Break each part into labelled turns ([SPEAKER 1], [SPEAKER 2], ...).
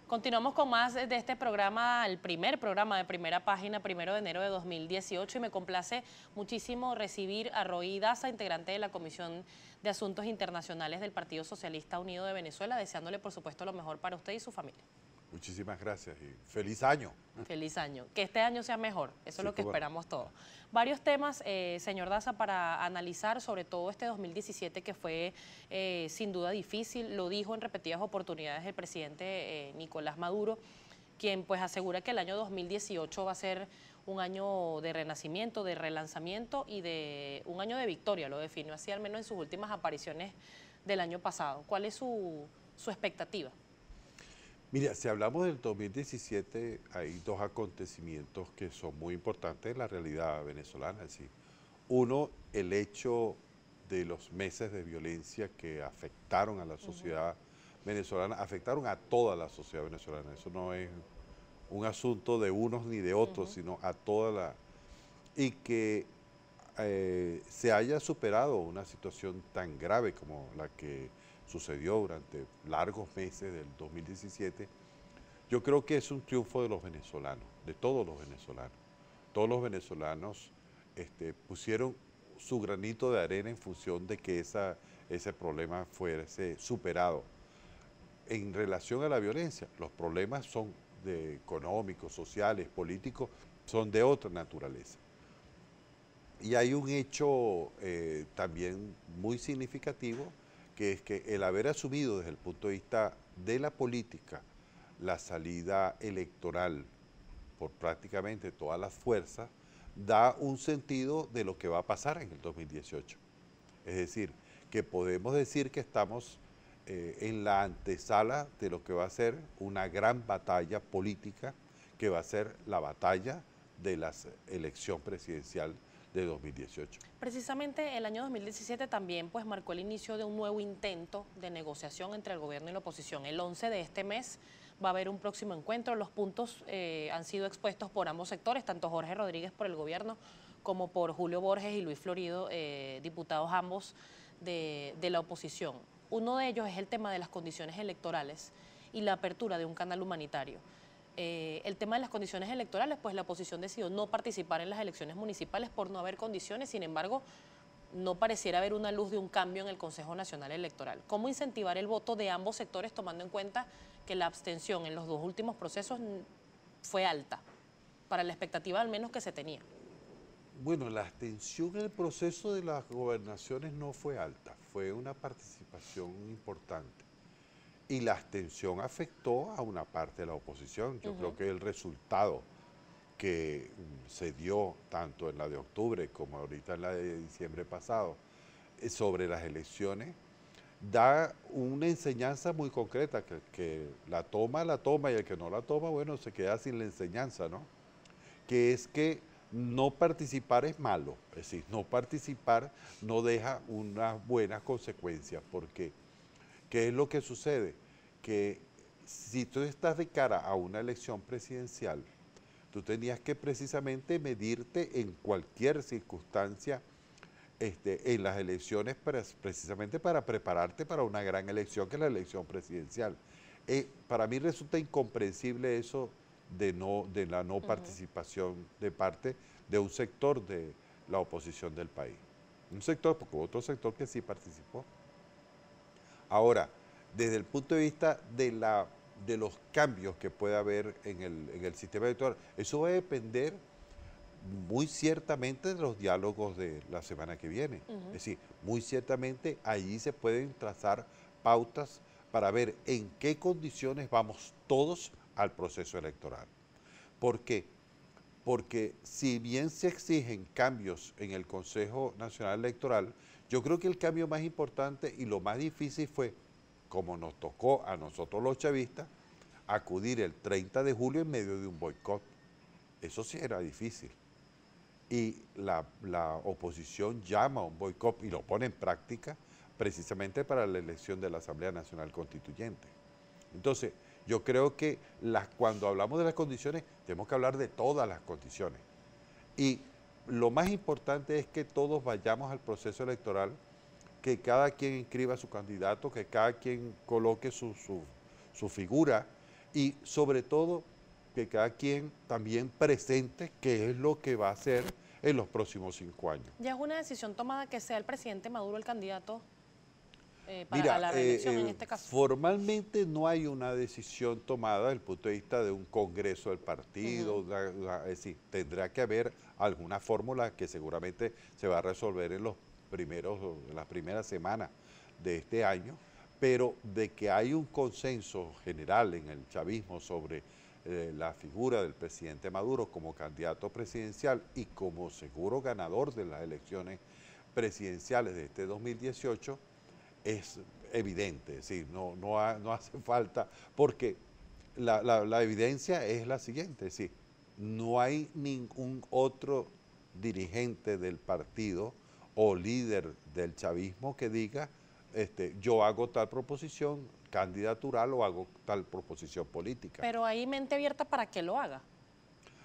[SPEAKER 1] Continuamos con más de este programa, el primer programa de Primera Página, 1 de enero de 2018, y me complace muchísimo recibir a Roy Daza, integrante de la Comisión de Asuntos Internacionales del Partido Socialista Unido de Venezuela, deseándole por supuesto lo mejor para usted y su familia.
[SPEAKER 2] Muchísimas gracias y feliz año.
[SPEAKER 1] Feliz año. Que este año sea mejor, eso
[SPEAKER 2] Sí,
[SPEAKER 1] es lo que
[SPEAKER 2] cómo no.
[SPEAKER 1] esperamos todos. Varios temas, señor Daza, para analizar, sobre todo este 2017 que fue sin duda difícil, lo dijo en repetidas oportunidades el presidente Nicolás Maduro, quien pues asegura que el año 2018 va a ser un año de renacimiento, de relanzamiento y de un año de victoria, lo definió así al menos en sus últimas apariciones del año pasado. ¿Cuál es su expectativa?
[SPEAKER 2] Mira, si hablamos del 2017, hay dos acontecimientos que son muy importantes en la realidad venezolana. Es decir, uno, el hecho de los meses de violencia que afectaron a la sociedad venezolana, afectaron a toda la sociedad venezolana. Eso no es un asunto de unos ni de otros, sino a toda la... Y que se haya superado una situación tan grave como la que sucedió durante largos meses del 2017, yo creo que es un triunfo de los venezolanos, de todos los venezolanos. Todos los venezolanos pusieron su granito de arena en función de que ese problema fuese superado. En relación a la violencia, los problemas son económicos, sociales, políticos, son de otra naturaleza. Y hay un hecho también muy significativo, que es que el haber asumido desde el punto de vista de la política la salida electoral por prácticamente todas las fuerzas, da un sentido de lo que va a pasar en el 2018. Es decir, que podemos decir que estamos en la antesala de lo que va a ser una gran batalla política, que va a ser la batalla de la elección presidencial de 2018.
[SPEAKER 1] Precisamente el año 2017 también pues marcó el inicio de un nuevo intento de negociación entre el gobierno y la oposición. El 11 de este mes va a haber un próximo encuentro. Los puntos han sido expuestos por ambos sectores, tanto Jorge Rodríguez por el gobierno como por Julio Borges y Luis Florido, diputados ambos de la oposición. Uno de ellos es el tema de las condiciones electorales y la apertura de un canal humanitario. El tema de las condiciones electorales, pues la oposición decidió no participar en las elecciones municipales por no haber condiciones, sin embargo, no pareciera haber una luz de un cambio en el Consejo Nacional Electoral. ¿Cómo incentivar el voto de ambos sectores tomando en cuenta que la abstención en los dos últimos procesos fue alta, para la expectativa al menos que se tenía?
[SPEAKER 2] Bueno, la abstención en el proceso de las gobernaciones no fue alta, fue una participación importante. Y la abstención afectó a una parte de la oposición. Yo creo que el resultado que se dio tanto en la de octubre como ahorita en la de diciembre pasado sobre las elecciones da una enseñanza muy concreta, que la toma y el que no la toma, bueno, se queda sin la enseñanza, ¿no? Que es que no participar es malo, es decir, no participar no deja unas buenas consecuencias, porque ¿qué es lo que sucede? Que si tú estás de cara a una elección presidencial, tú tenías que precisamente medirte en cualquier circunstancia en las elecciones precisamente para prepararte para una gran elección que es la elección presidencial. Para mí resulta incomprensible eso de la no participación de parte de un sector de la oposición del país. Un sector, porque hubo otro sector que sí participó. Ahora, desde el punto de vista de los cambios que puede haber en el sistema electoral, eso va a depender muy ciertamente de los diálogos de la semana que viene. Es decir, muy ciertamente allí se pueden trazar pautas para ver en qué condiciones vamos todos al proceso electoral. ¿Por qué? Porque si bien se exigen cambios en el Consejo Nacional Electoral, yo creo que el cambio más importante y lo más difícil fue, como nos tocó a nosotros los chavistas, acudir el 30 de julio en medio de un boicot. Eso sí era difícil. Y la oposición llama a un boicot y lo pone en práctica precisamente para la elección de la Asamblea Nacional Constituyente. Entonces, yo creo que cuando hablamos de las condiciones, tenemos que hablar de todas las condiciones. Y lo más importante es que todos vayamos al proceso electoral, que cada quien inscriba a su candidato, que cada quien coloque su figura, y sobre todo que cada quien también presente qué es lo que va a hacer en los próximos 5 años.
[SPEAKER 1] ¿Ya es una decisión tomada que sea el presidente Maduro el candidato a
[SPEAKER 2] Mira,
[SPEAKER 1] la reelección en este caso?
[SPEAKER 2] formalmente no hay una decisión tomada desde el punto de vista de un congreso del partido, es decir, tendrá que haber alguna fórmula que seguramente se va a resolver en las primeras semanas de este año, pero de que hay un consenso general en el chavismo sobre la figura del presidente Maduro como candidato presidencial y como seguro ganador de las elecciones presidenciales de este 2018, es evidente, es decir, no hace falta, porque la evidencia es la siguiente, es decir, no hay ningún otro dirigente del partido o líder del chavismo que diga, yo hago tal proposición candidatural o hago tal proposición política.
[SPEAKER 1] Pero hay mente abierta para que lo haga.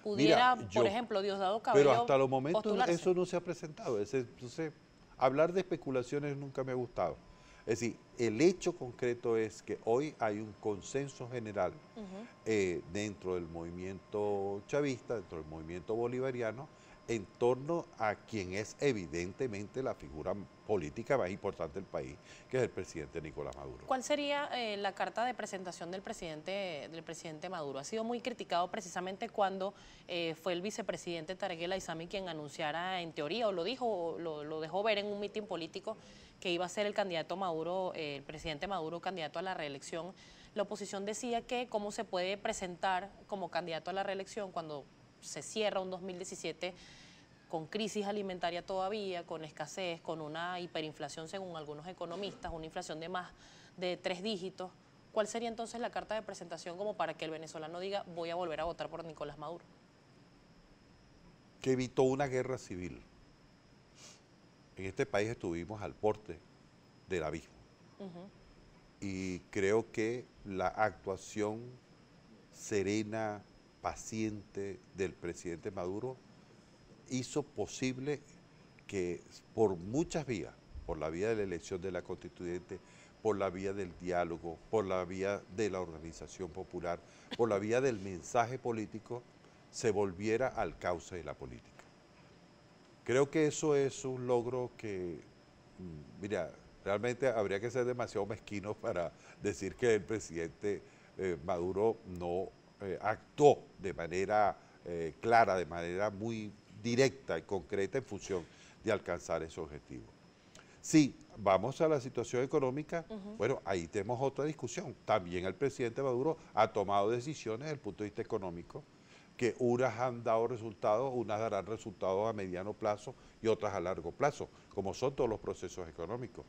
[SPEAKER 2] Mira,
[SPEAKER 1] Pudiera, por ejemplo, Diosdado Cabello
[SPEAKER 2] pero hasta los momentos
[SPEAKER 1] postularse.
[SPEAKER 2] eso no se ha presentado. Entonces, hablar de especulaciones nunca me ha gustado. Es decir, el hecho concreto es que hoy hay un consenso general dentro del movimiento chavista, dentro del movimiento bolivariano, en torno a quien es evidentemente la figura política más importante del país, que es el presidente Nicolás Maduro.
[SPEAKER 1] ¿Cuál sería la carta de presentación del presidente Maduro? Ha sido muy criticado precisamente cuando fue el vicepresidente Tarek El Aissami quien anunciara en teoría, o lo dijo, o lo dejó ver en un mitin político, que iba a ser el candidato Maduro, el presidente Maduro, candidato a la reelección. La oposición decía que cómo se puede presentar como candidato a la reelección cuando se cierra un 2017 con crisis alimentaria todavía, con escasez, con una hiperinflación según algunos economistas, una inflación de más de 3 dígitos. ¿Cuál sería entonces la carta de presentación como para que el venezolano diga voy a volver a votar por Nicolás Maduro?
[SPEAKER 2] Que evitó una guerra civil. En este país estuvimos al borde del abismo. Y creo que la actuación serena, paciente del presidente Maduro hizo posible que por muchas vías, por la vía de la elección de la constituyente, por la vía del diálogo, por la vía de la organización popular, por la vía del mensaje político, se volviera al cauce de la política. Creo que eso es un logro que, mira, realmente habría que ser demasiado mezquino para decir que el presidente Maduro no actuó de manera clara, de manera muy directa y concreta en función de alcanzar ese objetivo. Si vamos a la situación económica, bueno, ahí tenemos otra discusión. También el presidente Maduro ha tomado decisiones desde el punto de vista económico, que unas han dado resultados, unas darán resultados a mediano plazo y otras a largo plazo, como son todos los procesos económicos.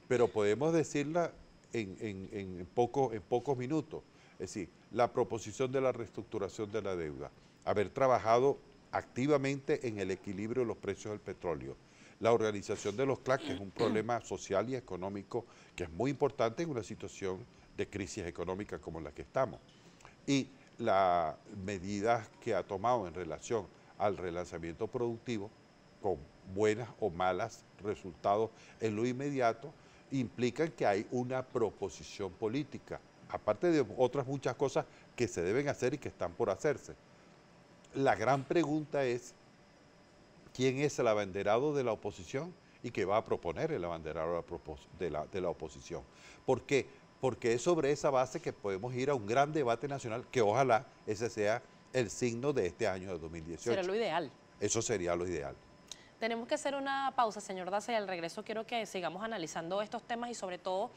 [SPEAKER 2] Pero podemos decirla en pocos minutos. Es decir, la proposición de la reestructuración de la deuda, haber trabajado activamente en el equilibrio de los precios del petróleo, la organización de los CLAC, que es un problema social y económico que es muy importante en una situación de crisis económica como la que estamos, y las medidas que ha tomado en relación al relanzamiento productivo, con buenas o malas resultados en lo inmediato, implican que hay una proposición política, aparte de otras muchas cosas que se deben hacer y que están por hacerse. La gran pregunta es, ¿quién es el abanderado de la oposición y qué va a proponer el abanderado de la oposición? ¿Por qué? Porque es sobre esa base que podemos ir a un gran debate nacional, que ojalá ese sea el signo de este año de 2018.
[SPEAKER 1] Será lo ideal.
[SPEAKER 2] Eso sería lo ideal.
[SPEAKER 1] Tenemos que hacer una pausa, señor Daza, y al regreso quiero que sigamos analizando estos temas y sobre todo